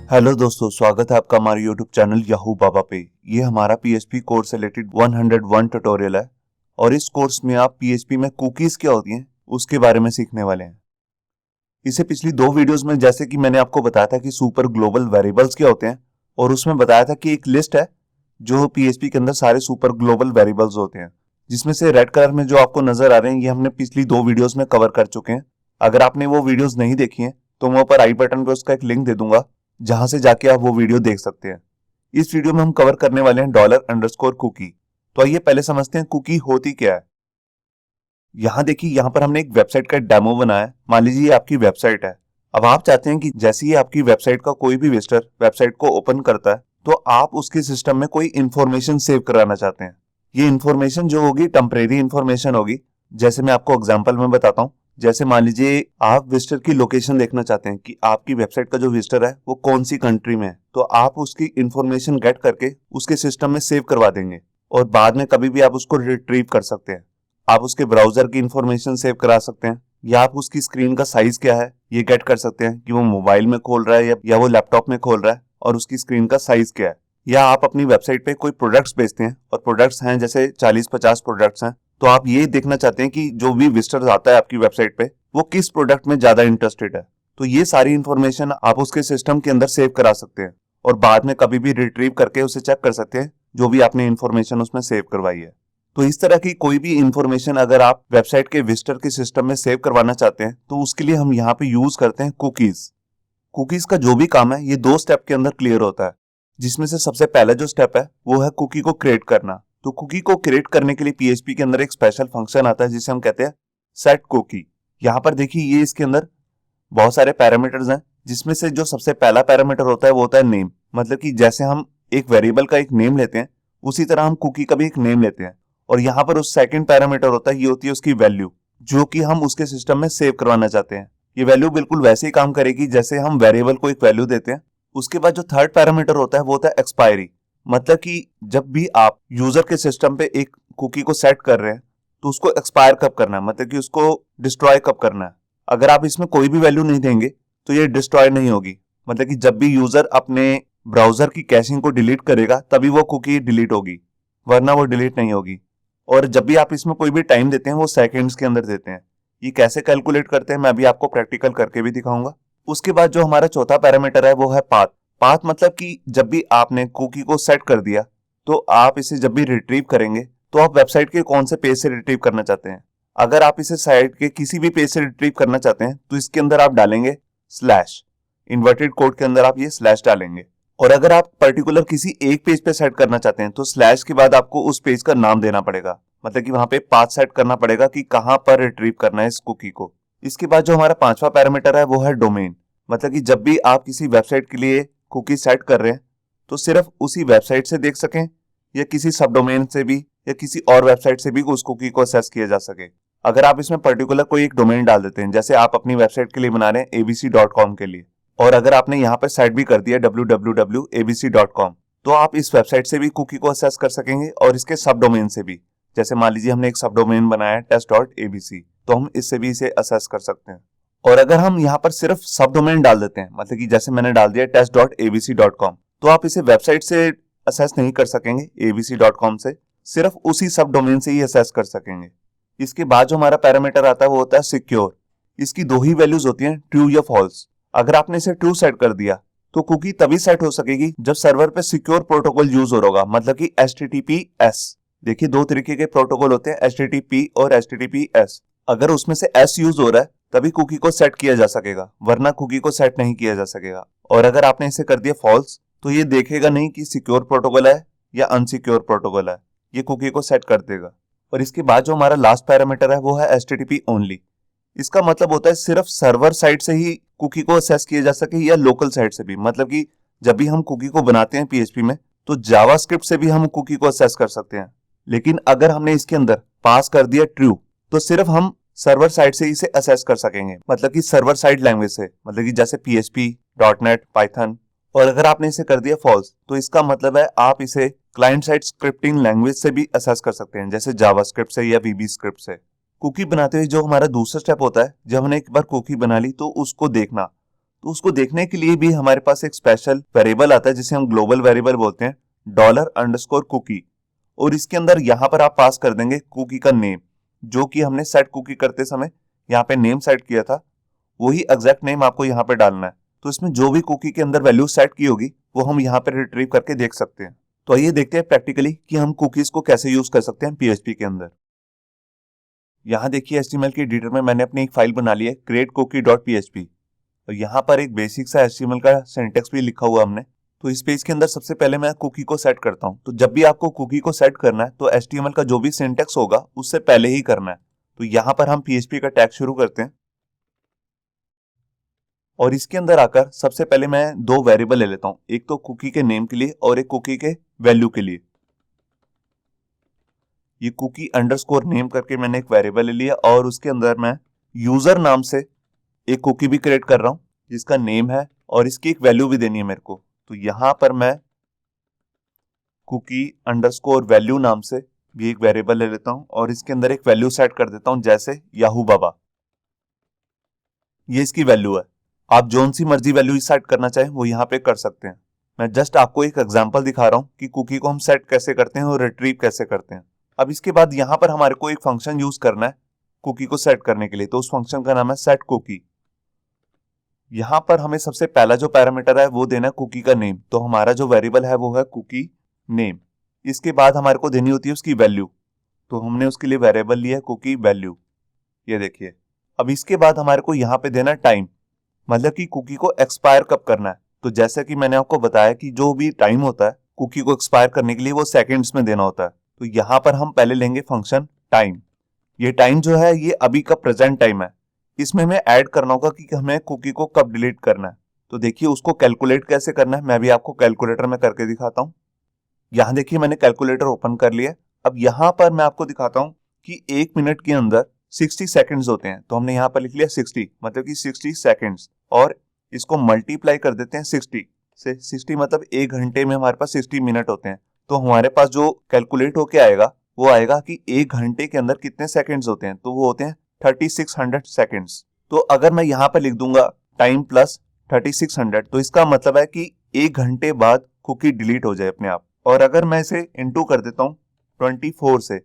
Hello दोस्तों, स्वागत है आपका हमारे यूट्यूब चैनल याहू बाबा पे। ये हमारा पीएचपी कोर्स रिलेटेड 101 ट्यूटोरियल है और इस कोर्स में आप पीएचपी में कुकीज क्या होती हैं उसके बारे में सीखने वाले हैं। इसे पिछली दो वीडियोस में जैसे कि मैंने आपको बताया था कि सुपर ग्लोबल वेरिएबल्स क्या होते हैं और उसमें बताया था कि एक लिस्ट है जो पीएचपी के अंदर सारे सुपर ग्लोबल वेरिएबल्स होते हैं, जिसमें से रेड कलर में जो आपको नजर आ रहे हैं ये हमने पिछली दो वीडियोस में कवर कर चुके हैं। अगर आपने वो वीडियोस नहीं देखी हैं तो मैं ऊपर आई बटन पे उसका एक लिंक दे दूंगा जहां से जाके आप वो वीडियो देख सकते हैं। इस वीडियो में हम कवर करने वाले हैं $_कुकी। तो आइए पहले समझते हैं कुकी होती क्या है। यहाँ देखिए, यहाँ पर हमने एक वेबसाइट का डेमो बनाया है। मान लीजिए ये आपकी वेबसाइट है। अब आप चाहते हैं कि जैसे ही आपकी वेबसाइट का कोई भी विजिटर वेबसाइट को ओपन करता है तो आप उसके सिस्टम में कोई इंफॉर्मेशन सेव कराना चाहते हैं। ये इंफॉर्मेशन जो होगी टेम्परेरी इंफॉर्मेशन होगी। जैसे मैं आपको एग्जांपल में बताता हूँ। जैसे मान लीजिए आप विजिटर की लोकेशन देखना चाहते हैं कि आपकी वेबसाइट का जो विजिटर है वो कौन सी कंट्री में है, तो आप उसकी इंफॉर्मेशन गेट करके उसके सिस्टम में सेव करवा देंगे और बाद में कभी भी आप उसको रिट्रीव कर सकते हैं। आप उसके ब्राउजर की इंफॉर्मेशन सेव करा सकते हैं या आप उसकी स्क्रीन का साइज क्या है ये गेट कर सकते हैं कि वो मोबाइल में खोल रहा है या वो लैपटॉप में खोल रहा है और उसकी स्क्रीन का साइज क्या है। या आप अपनी वेबसाइट पे कोई प्रोडक्ट्स बेचते हैं और प्रोडक्ट्स हैं जैसे 40-50 प्रोडक्ट्स हैं, तो आप ये देखना चाहते हैं कि जो भी विजिटर आता है आपकी वेबसाइट पे वो किस प्रोडक्ट में ज्यादा इंटरेस्टेड है। तो ये सारी इंफॉर्मेशन आप उसके सिस्टम के अंदर सेव करा सकते हैं और बाद में कभी भी रिट्रीव करके उसे चेक कर सकते हैं जो भी आपने इंफॉर्मेशन उसमें सेव करवाई है। तो इस तरह की कोई भी इंफॉर्मेशन अगर आप वेबसाइट के विजिटर के सिस्टम में सेव करवाना चाहते हैं तो उसके लिए हम यहाँ पे यूज करते हैं कुकीज। कुकीज का जो भी काम है ये दो स्टेप के अंदर क्लियर होता है, जिसमें से सबसे पहला जो स्टेप है वो है कुकी को क्रिएट करना। तो कुकी को क्रिएट करने के लिए पीएचपी के अंदर एक स्पेशल फंक्शन आता है जिसे हम कहते हैं सेट कुकी। यहाँ पर देखिए ये इसके अंदर बहुत सारे पैरामीटर्स हैं, जिसमें से जो सबसे पहला पैरामीटर होता है वो होता है नेम। मतलब कि जैसे हम एक वेरिएबल का एक नेम लेते हैं उसी तरह हम कुकी का भी एक नेम लेते हैं। और यहाँ पर उस सेकंड पैरामीटर होता है, ये होती है उसकी वैल्यू जो कि हम उसके सिस्टम में सेव करवाना चाहते हैं। ये वैल्यू बिल्कुल वैसे ही काम करेगी जैसे हम वेरिएबल को एक वैल्यू देते हैं। उसके बाद जो थर्ड पैरामीटर होता है वो होता है एक्सपायरी। मतलब कि जब भी आप यूजर के सिस्टम पे एक कुकी को सेट कर रहे हैं तो उसको एक्सपायर कब करना है, मतलब कि उसको डिस्ट्रॉय कब करना है। अगर आप इसमें कोई भी वैल्यू नहीं देंगे तो ये डिस्ट्रॉय नहीं होगी। मतलब कि जब भी यूजर अपने ब्राउजर की कैशिंग को डिलीट करेगा तभी वो कुकी डिलीट होगी, वरना वो डिलीट नहीं होगी। और जब भी आप इसमें कोई भी टाइम देते हैं वो सेकंड्स के अंदर देते हैं। ये कैसे कैलकुलेट करते हैं मैं अभी आपको प्रैक्टिकल करके भी दिखाऊंगा। उसके बाद जो हमारा चौथा पैरामीटर है वो है पाथ। पाथ मतलब कि जब भी आपने कुकी को सेट कर दिया तो आप इसे जब भी रिट्रीव करेंगे तो आप वेबसाइट के कौन से पेज से रिट्रीव करना चाहते हैं। अगर आप इसे साइट के किसी भी पेज से रिट्रीव करना चाहते हैं तो इसके अंदर आप डालेंगे स्लैश, इन्वर्टेड कोड के अंदर आप ये स्लैश डालेंगे। और अगर आप पर्टिकुलर किसी एक पेज पे सेट करना चाहते हैं तो स्लैश के बाद आपको उस पेज का नाम देना पड़ेगा। मतलब कि वहां पे पाथ सेट करना पड़ेगा कि कहां पर रिट्रीव करना है इस कुकी को। इसके बाद जो हमारा पांचवा पैरामीटर है वो है डोमेन। मतलब कि जब भी आप किसी वेबसाइट के लिए कुकी सेट कर रहे हैं तो सिर्फ उसी वेबसाइट से देख सकें या किसी सब डोमेन से भी या किसी और वेबसाइट से भी उस कुकी को एक्सेस किया जा सके। अगर आप इसमें पर्टिकुलर कोई एक डोमेन डाल देते हैं, जैसे आप अपनी वेबसाइट के लिए बना रहे हैं abc.com के लिए, और अगर आपने यहाँ पर सेट भी कर दिया www.abc.com, तो आप इस वेबसाइट से भी कुकी को एक्सेस कर सकेंगे और इसके सब डोमेन से भी। जैसे मान लीजिए हमने एक सब डोमेन बनाया है test.abc, तो हम इससे भी इसे एक्सेस कर सकते हैं। और अगर हम यहाँ पर सिर्फ सब डोमेन डाल देते हैं, मतलब कि जैसे मैंने डाल दिया test.abc.com, तो आप इसे वेबसाइट से एक्सेस नहीं कर सकेंगे abc.com से, सिर्फ उसी सब डोमेन से ही एक्सेस कर सकेंगे। इसके बाद जो हमारा पैरामीटर आता है वो होता है सिक्योर। इसकी दो ही वैल्यूज होती हैं, ट्रू या फॉल्स। अगर आपने इसे ट्रू सेट कर दिया तो कुकी तभी सेट हो सकेगी जब सर्वर पे सिक्योर प्रोटोकॉल यूज हो रहा होगा, मतलब कि HTTPS। देखिए दो तरीके के प्रोटोकॉल होते हैं, HTTP और HTTPS। अगर उसमें से S यूज हो रहा है तभी कुकी को सेट किया जा सकेगा, वरना कुकी को सेट नहीं किया जा सकेगा। और अगर आपने इसे कर दिया फॉल्स तो ये देखेगा नहीं कि सिक्योर प्रोटोकॉल है या अनसिक्योर प्रोटोकॉल है, ये कुकी को सेट कर देगा। और इसके बाद जो हमारा लास्ट पैरामीटर है वो है HTTP ओनली। इसका मतलब होता है सिर्फ सर्वर साइड से ही कुकी को एक्सेस किया जा सके या लोकल साइड से भी। मतलब कि जब भी हम कुकी को बनाते हैं पीएचपी में तो जावास्क्रिप्ट से भी हम कुकी को एक्सेस कर सकते हैं, लेकिन अगर हमने इसके अंदर पास कर दिया ट्रू तो सिर्फ हम सर्वर साइड से इसे एक्सेस कर सकेंगे, मतलब कि सर्वर साइड लैंग्वेज से, मतलब कि जैसे PHP, .NET, पाइथन। और अगर आपने इसे कर दिया फॉल्स तो इसका मतलब है आप इसे क्लाइंट साइड स्क्रिप्टिंग लैंग्वेज से भी एक्सेस कर सकते हैं, जैसे जावास्क्रिप्ट से या VB स्क्रिप्ट से। कुकी बनाते हुए जो हमारा दूसरा स्टेप होता है, जब हमने एक बार कुकी बना ली तो उसको देखना। तो उसको देखने के लिए भी हमारे पास एक स्पेशल वेरिएबल आता है जिसे हम ग्लोबल वेरिएबल बोलते हैं, $_cookie। और इसके अंदर यहाँ पर आप पास कर देंगे कुकी का नेम, जो कि हमने सेट कुकी करते समय यहाँ पे नेम सेट किया था, वही एग्जैक्ट नेम आपको यहाँ पे डालना है। तो इसमें जो भी कुकी के अंदर वैल्यू सेट की होगी वो हम यहाँ पे रिट्रीव करके देख सकते हैं। तो आइए देखते हैं प्रैक्टिकली कि हम कुकीज को कैसे यूज कर सकते हैं पीएचपी के अंदर। यहाँ देखिए HTML के एडिटर में मैंने अपनी एक फाइल बना ली है createcookie.php, और यहाँ पर एक बेसिक सा HTML का सिंटेक्स भी लिखा हुआ हमने। तो इस पेज के अंदर सबसे पहले मैं कुकी को सेट करता हूँ। तो जब भी आपको कुकी को सेट करना है तो HTML का जो भी सिंटेक्स होगा उससे पहले ही करना है। तो यहाँ पर हम PHP का टैग शुरू करते हैं, और इसके अंदर आकर सबसे पहले मैं दो वेरिएबल ले लेता हूँ, एक तो कुकी के नेम के लिए और एक कुकी के वैल्यू के लिए। ये कुकी अंडरस्कोर नेम करके मैंने एक वेरिएबल ले लिया, और उसके अंदर मैं यूजर नाम से एक कुकी भी क्रिएट कर रहा हूँ जिसका नेम है, और इसकी एक वैल्यू भी देनी है मेरे को। तो यहां पर मैं कुकी अंडरस्कोर वैल्यू नाम से भी एक वेरिएबल ले लेता हूं, और इसके अंदर एक वैल्यू सेट कर देता हूं जैसे याहू बाबा। ये इसकी वैल्यू है। आप जोन सी मर्जी वैल्यू सेट करना चाहें वो यहाँ पे कर सकते हैं। मैं जस्ट आपको एक एग्जांपल दिखा रहा हूँ कि कुकी को हम सेट कैसे करते हैं और रिट्रीव कैसे करते हैं। अब इसके बाद यहाँ पर हमारे को एक फंक्शन यूज करना है कुकी को सेट करने के लिए। तो उस फंक्शन का नाम है सेट कुकी। यहाँ पर हमें सबसे पहला जो पैरामीटर है वो देना है कुकी का नेम। तो हमारा जो वेरिएबल है वो है कुकी नेम। इसके बाद हमारे को देनी होती है उसकी वैल्यू। तो हमने उसके लिए वेरिएबल लिया है कुकी वैल्यू, ये देखिए। अब इसके बाद हमारे को यहाँ पे देना टाइम, मतलब कि कुकी को एक्सपायर कब करना है। तो जैसा कि मैंने आपको बताया कि जो भी टाइम होता है कुकी को एक्सपायर करने के लिए वो सेकेंड्स में देना होता है। तो यहाँ पर हम पहले लेंगे फंक्शन टाइम। ये टाइम जो है ये अभी का प्रेजेंट टाइम है। इसमें हमें ऐड करना होगा कि हमें कुकी को कब डिलीट करना है। तो देखिए उसको कैलकुलेट कैसे करना है मैं भी आपको कैलकुलेटर में करके दिखाता हूँ। यहाँ देखिए मैंने कैलकुलेटर ओपन कर लिया। अब यहाँ पर मैं आपको दिखाता हूँ कि 1 मिनट के अंदर 60 सेकंड्स होते हैं। तो हमने यहाँ पर लिख लिया 60, मतलब कि 60 सेकंड्स, और इसको मल्टीप्लाई कर देते हैं 60 से। 60 मतलब 1 घंटे में हमारे पास 60 मिनट होते हैं। तो हमारे पास जो कैलकुलेट होके आएगा वो आएगा कि 1 घंटे के अंदर कितने सेकंड्स होते हैं। तो वो होते हैं 3600 सेकंड्स। तो अगर मैं यहाँ पर लिख दूंगा टाइम प्लस 3600, तो इसका मतलब है कि 1 घंटे बाद कुकी डिलीट हो जाए अपने आप। और अगर मैं इसे इनटू कर देता हूँ 24 से,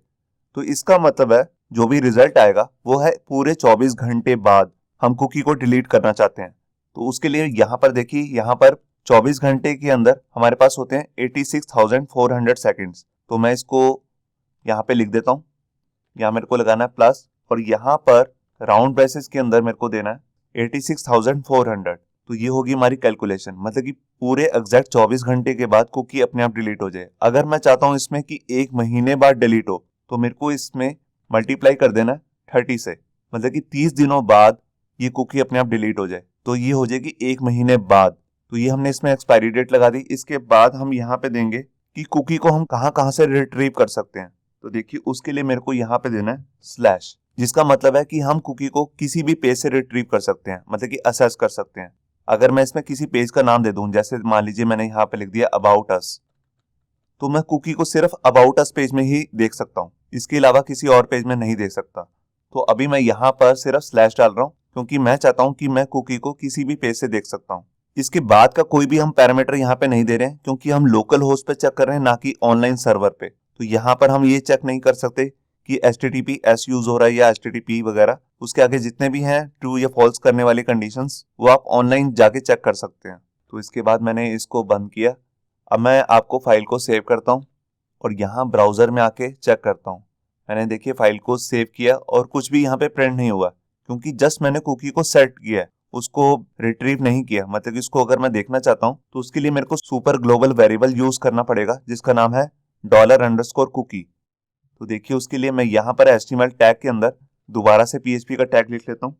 तो इसका मतलब है जो भी रिजल्ट आएगा वो है पूरे 24 घंटे बाद हम कुकी को डिलीट करना चाहते हैं। तो उसके लिए यहाँ पर देखिए, यहाँ पर 24 घंटे के अंदर हमारे पास होते हैं 86,400 सेकंड्स। तो मैं इसको यहाँ पे लिख देता हूँ, यहाँ मेरे को लगाना है प्लस, और यहाँ पर राउंड ब्रेसेस के अंदर मेरे को देना है 86,400। तो ये होगी हमारी कैलकुलेशन, मतलब कि पूरे एग्जैक्ट 24 घंटे के बाद कुकी अपने आप डिलीट हो जाए। अगर मैं चाहता हूँ इसमें कि 1 महीने बाद डिलीट हो, तो मेरे को इसमें मल्टीप्लाई कर देना 30 से, मतलब कि 30 दिनों बाद ये कुकी अपने आप डिलीट हो जाए। तो ये हो जाएगी 1 महीने बाद। तो ये हमने इसमें एक्सपायरी डेट लगा दी। इसके बाद हम यहाँ पे देंगे कि कुकी को हम कहाँ कहाँ से रिट्रीव कर सकते हैं। तो देखिए उसके लिए मेरे को यहाँ पे देना है स्लैश, जिसका मतलब है कि हम कुकी को किसी भी पेज से रिट्रीव कर सकते हैं, मतलब कि असेस कर सकते हैं। अगर मैं इसमें किसी पेज का नाम दे दूं, जैसे मान लीजिए मैंने यहाँ पे लिख दिया अबाउट अस, तो मैं कुकी को सिर्फ अबाउट अस पेज में ही देख सकता हूँ, इसके अलावा किसी और पेज में नहीं देख सकता। तो अभी मैं यहाँ पर सिर्फ स्लैश डाल रहा हूँ क्योंकि मैं चाहता हूँ कि मैं कुकी को किसी भी पेज से देख सकता हूँ। इसके बाद का कोई भी हम पैरामीटर यहाँ पे नहीं दे रहे हैं क्योंकि हम लोकल होस्ट पे चेक कर रहे हैं, ना कि ऑनलाइन सर्वर पे। तो यहाँ पर हम ये चेक नहीं कर सकते कि HTTPS यूज हो रहा है या HTTP वगैरह। उसके आगे जितने भी हैं ट्रू या फॉल्स करने वाली कंडीशंस वो आप ऑनलाइन जाके चेक कर सकते हैं। तो इसके बाद मैंने इसको बंद किया। अब मैं आपको फाइल को सेव करता हूँ और यहाँ ब्राउजर में आके चेक करता हूँ। मैंने देखिए फाइल को सेव किया और कुछ भी यहाँ पे प्रिंट नहीं हुआ क्योंकि जस्ट मैंने कुकी को सेट किया है, उसको रिट्रीव नहीं किया। मतलब कि इसको अगर मैं देखना चाहता हूँ तो उसके लिए मेरे को सुपर ग्लोबल वेरिएबल यूज करना पड़ेगा जिसका नाम है $_cookie। तो देखिए उसके लिए मैं यहाँ पर HTML टैग के अंदर दोबारा से PHP का टैग लिख लेता हूँ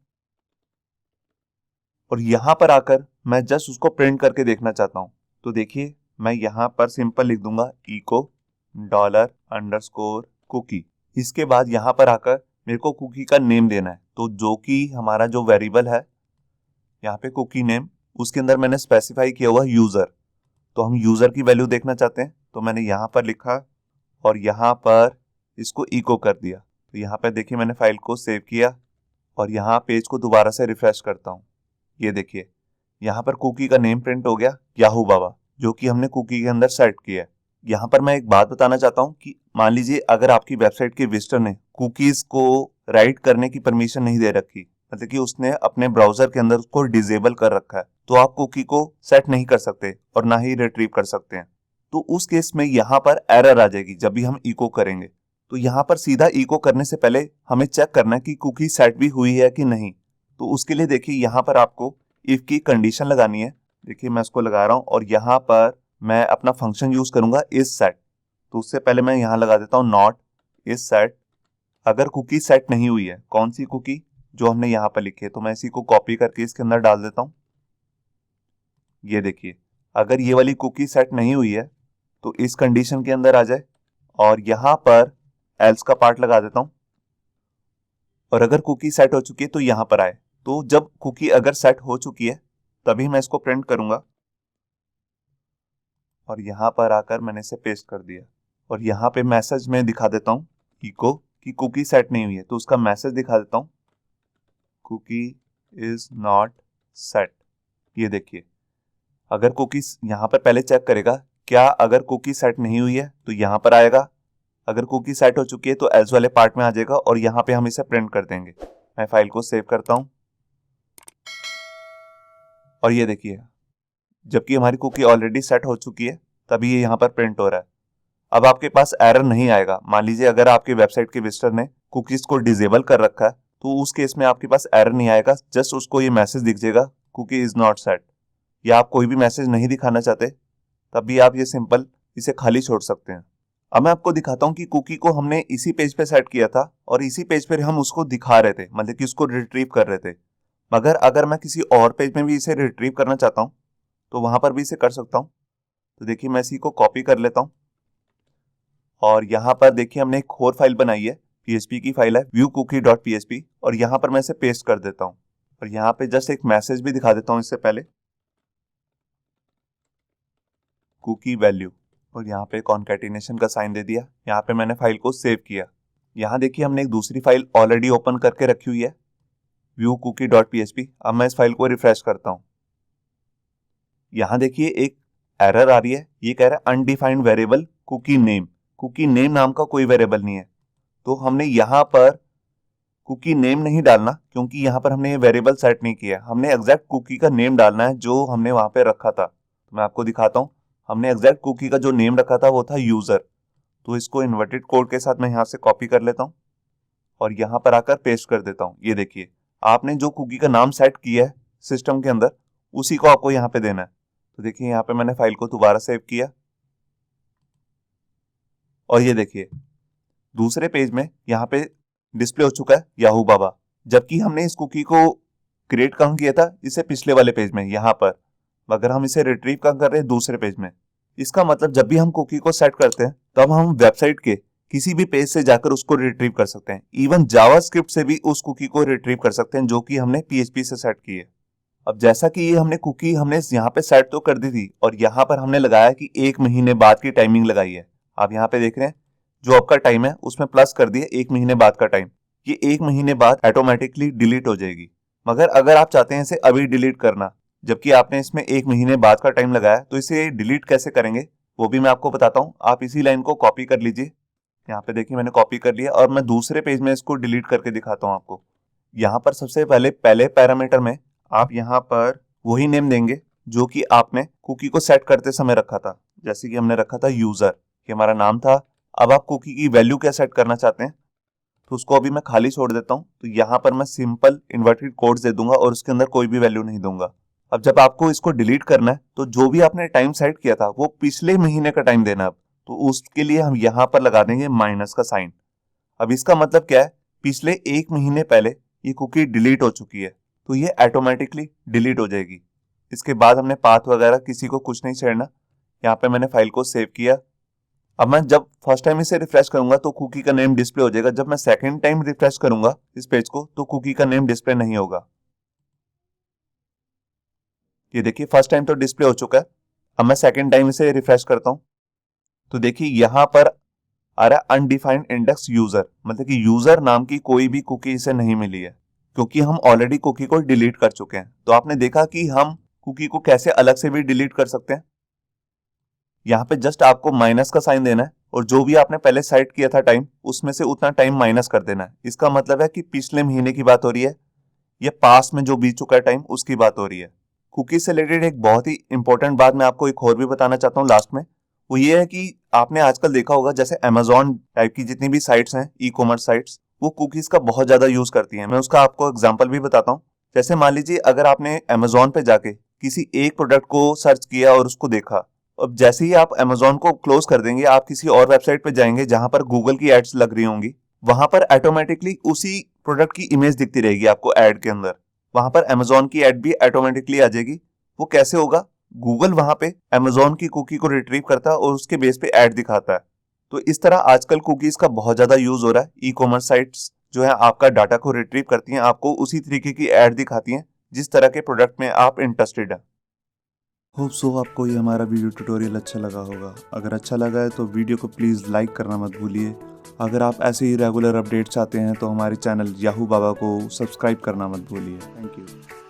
और यहाँ पर आकर मैं जस्ट उसको प्रिंट करके देखना चाहता हूँ। तो देखिए मैं यहाँ पर सिंपल लिख दूंगा echo $_cookie। इसके बाद यहाँ पर आकर मेरे को कुकी का नेम देना है। तो जो कि हमारा जो वेरिएबल है यहाँ पे कुकी नेम, उसके अंदर मैंने स्पेसिफाई किया हुआ यूजर। तो हम यूजर की वैल्यू देखना चाहते हैं, तो मैंने यहाँ पर लिखा और यहाँ पर इसको इको कर दिया। तो यहाँ पर देखिए मैंने फाइल को सेव किया और यहाँ पेज को दोबारा से रिफ्रेश करता हूँ। ये देखिए यहाँ पर कुकी का नेम प्रिंट हो गया याहू बाबा, जो कि हमने कुकी के अंदर सेट किया है। यहाँ पर मैं एक बात बताना चाहता हूँ कि मान लीजिए अगर आपकी वेबसाइट के विजिटर ने कुकीज को राइट करने की परमिशन नहीं दे रखी, मतलब कि उसने अपने ब्राउजर के अंदर उसको डिसेबल कर रखा है, तो आप कुकी को सेट नहीं कर सकते और ना ही रिट्रीव कर सकते हैं। तो उस केस में यहाँ पर एरर आ जाएगी जब भी हम इको करेंगे। तो यहाँ पर सीधा इको करने से पहले हमें चेक करना है कि कुकी सेट भी हुई है कि नहीं। तो उसके लिए देखिए यहाँ पर आपको इफ की कंडीशन लगानी है। देखिए मैं इसको लगा रहा हूँ और यहाँ पर मैं अपना फंक्शन यूज करूंगा इज सेट। तो उससे पहले मैं यहाँ लगा देता हूँ नॉट इज सेट। अगर कुकी सेट नहीं हुई है, कौन सी कुकी, जो हमने यहाँ पर लिखी है, तो मैं इसी को कॉपी करके इसके अंदर डाल देता हूँ। ये देखिए अगर ये वाली कुकी सेट नहीं हुई है तो इस कंडीशन के अंदर आ जाए और यहाँ पर एल्स का पार्ट लगा देता हूँ। और अगर कुकी सेट हो चुकी है तो यहाँ पर आए। तो जब कुकी अगर सेट हो चुकी है तभी मैं इसको प्रिंट करूंगा और यहाँ पर आकर मैंने इसे पेस्ट कर दिया। और यहाँ पे मैसेज में दिखा देता हूँ इको कि कुकी सेट नहीं हुई है, तो उसका मैसेज दिखा देता हूँ कुकी इज नॉट सेट। ये देखिए अगर कुकी यहाँ पर पहले चेक करेगा क्या, अगर कुकी सेट नहीं हुई है तो यहाँ पर आएगा, अगर कुकी सेट हो चुकी है तो एल्स वाले पार्ट में आ जाएगा और यहाँ पे हम इसे प्रिंट कर देंगे। मैं फाइल को सेव करता हूँ और ये देखिए जबकि हमारी कुकी ऑलरेडी सेट हो चुकी है तभी ये यहाँ पर प्रिंट हो रहा है। अब आपके पास एरर नहीं आएगा। मान लीजिए अगर आपके वेबसाइट के विजिटर ने कुकीज को डिसेबल कर रखा है तो उस केस में आपके पास एरर नहीं आएगा, जस्ट उसको ये मैसेज दिख जाएगा कुकी इज नॉट सेट। या आप कोई भी मैसेज नहीं दिखाना चाहते तब भी आप ये सिंपल इसे खाली छोड़ सकते हैं। अब मैं आपको दिखाता हूँ कि कुकी को हमने इसी पेज पे सेट किया था और इसी पेज पे हम उसको दिखा रहे थे, मतलब कि उसको रिट्रीव कर रहे थे। मगर अगर मैं किसी और पेज में भी इसे रिट्रीव करना चाहता हूँ तो वहां पर भी इसे कर सकता हूँ। तो देखिए मैं इसी को कॉपी कर लेता हूँ और यहाँ पर देखिए हमने एक और फाइल बनाई है, PHP की फाइल है viewcookie.php, और यहाँ पर मैं इसे पेस्ट कर देता हूँ और यहाँ पे जस्ट एक मैसेज भी दिखा देता हूँ इससे पहले कुकी वैल्यू, और यहाँ पे कॉन्कैटिनेशन का साइन दे दिया। यहाँ पे मैंने फाइल को सेव किया। यहाँ देखिए हमने एक दूसरी फाइल ऑलरेडी ओपन करके रखी हुई है viewcookie.php। अब मैं इस फाइल को रिफ्रेश करता हूँ। यहाँ देखिए एक एरर आ रही है, ये कह रहा है undefined variable cookie name. Cookie name नाम का कोई वेरिएबल नहीं है, तो हमने यहाँ पर कुकी नेम नहीं डालना क्योंकि यहाँ पर हमने ये वेरिएबल सेट नहीं किया। हमने एग्जैक्ट कुकी का नेम डालना है जो हमने वहां पे रखा था। तो मैं आपको दिखाता हूँ, हमने एग्जैक्ट कुकी का जो नेम रखा था वो था यूजर। तो इसको इन्वर्टेड कोड के साथ मैं यहाँ से कॉपी कर लेता हूँ और यहाँ पर आकर पेस्ट कर देता हूँ। ये देखिए आपने जो कुकी का नाम सेट किया है सिस्टम के अंदर उसी को आपको यहाँ पे देना है। तो देखिए यहाँ पे मैंने फाइल को दोबारा सेव किया और ये देखिए दूसरे पेज में यहाँ पे डिस्प्ले हो चुका है याहू बाबा, जबकि हमने इस कुकी को क्रिएट कहाँ किया था, इसे पिछले वाले पेज में यहाँ पर, मगर हम इसे रिट्रीव कहाँ कर रहे हैं, दूसरे पेज में। इसका मतलब जब भी हम कुकी को सेट करते हैं तब हम वेबसाइट के किसी भी पेज से जाकर उसको रिट्रीव कर सकते हैं। इवन जावास्क्रिप्ट से भी उस कुकी को रिट्रीव कर सकते हैं जो कि हमने PHP से सेट की है। अब जैसा कि ये हमने कुकी हमने यहाँ पे सेट तो कर दी थी और यहाँ पर हमने लगाया कि 1 महीने बाद की टाइमिंग लगाई है। आप यहाँ पे देख रहे हैं जो आपका टाइम है उसमें प्लस कर दिया 1 महीने बाद का टाइम। ये 1 महीने बाद ऑटोमेटिकली डिलीट हो जाएगी। मगर अगर आप चाहते हैं इसे अभी डिलीट करना जबकि आपने इसमें 1 महीने बाद का टाइम लगाया, तो इसे डिलीट कैसे करेंगे वो भी मैं आपको बताता हूँ। आप इसी लाइन को कॉपी कर लीजिए। यहाँ पे देखिए मैंने कॉपी कर लिया और मैं दूसरे पेज में इसको डिलीट करके दिखाता हूँ आपको। यहाँ पर सबसे पहले पैरामीटर में आप यहाँ पर वही नेम देंगे जो कि आपने कुकी को सेट करते समय रखा था। जैसे कि हमने रखा था यूजर, ये हमारा नाम था। अब आप कुकी की वैल्यू क्या सेट करना चाहते हैं तो उसको अभी मैं खाली छोड़ देता हूँ। तो यहाँ पर मैं सिंपल इन्वर्टेड कोड्स दे दूंगा और उसके अंदर कोई भी वैल्यू नहीं दूंगा। अब जब आपको इसको डिलीट करना है तो जो भी आपने टाइम सेट किया था वो पिछले महीने का टाइम देना। अब तो उसके लिए हम यहाँ पर लगा देंगे माइनस का साइन। अब इसका मतलब क्या है, पिछले 1 महीने पहले ये कुकी डिलीट हो चुकी है तो ये ऑटोमेटिकली डिलीट हो जाएगी। इसके बाद हमने पाथ वगैरह किसी को कुछ नहीं छेड़ना। यहाँ पे मैंने फाइल को सेव किया। अब मैं जब फर्स्ट टाइम इसे रिफ्रेश करूंगा तो कुकी का नेम डिस्प्ले हो जाएगा। जब मैं सेकंड टाइम रिफ्रेश करूंगा इस पेज को तो कुकी का नेम डिस्प्ले नहीं होगा। ये देखिए फर्स्ट टाइम तो डिस्प्ले हो चुका है। अब मैं सेकंड टाइम इसे रिफ्रेश करता हूं तो देखिए यहाँ पर आ रहा है अनडिफाइंड इंडेक्स यूजर, मतलब कि यूजर नाम की कोई भी कुकी इसे नहीं मिली है क्योंकि हम ऑलरेडी कुकी को डिलीट कर चुके हैं। तो आपने देखा कि हम कुकी को कैसे अलग से भी डिलीट कर सकते हैं। यहाँ पे जस्ट आपको माइनस का साइन देना है और जो भी आपने पहले सेट किया था टाइम, उसमें से उतना टाइम माइनस कर देना है। इसका मतलब है कि पिछले महीने की बात हो रही है या पास्ट में जो बीत चुका है टाइम, उसकी बात हो रही है। कुकीज से रिलेटेड एक बहुत ही इंपॉर्टेंट बात मैं आपको एक और भी बताना चाहता हूँ लास्ट में। वो ये है कि आपने आजकल देखा होगा जैसे अमेजोन टाइप की जितनी भी साइट्स हैं, ई कॉमर्स साइट्स, वो कुकीज का बहुत ज्यादा यूज करती हैं। मैं उसका आपको एग्जांपल भी बताता हूँ। जैसे मान लीजिए अगर आपने अमेजोन पे जाके किसी एक प्रोडक्ट को सर्च किया और उसको देखा, अब जैसे ही आप अमेजोन को क्लोज कर देंगे, आप किसी और वेबसाइट पे जाएंगे जहां पर गूगल की एड्स लग रही होंगी, वहां पर ऑटोमेटिकली उसी प्रोडक्ट की इमेज दिखती रहेगी आपको एड के अंदर। वहां पर अमेजोन की एड भी ऑटोमेटिकली आ जाएगी। वो कैसे होगा? गूगल वहां पे अमेजोन की कुकी को रिट्रीव करता है और उसके बेस पे ऐड दिखाता है। तो इस तरह आजकल कुकीज का बहुत ज्यादा यूज हो रहा है। ई कॉमर्स साइट्स जो है आपका डाटा को रिट्रीव करती हैं, आपको उसी तरीके की ऐड दिखाती हैं जिस तरह के प्रोडक्ट में आप इंटरेस्टेड हैं। होप सो आपको ये हमारा वीडियो ट्यूटोरियल अच्छा लगा होगा। अगर अच्छा लगा है तो वीडियो को प्लीज़ लाइक करना मत भूलिए। अगर आप ऐसे ही रेगुलर अपडेट चाहते हैं तो हमारे चैनल याहू बाबा को सब्सक्राइब करना मत भूलिए। Thank you.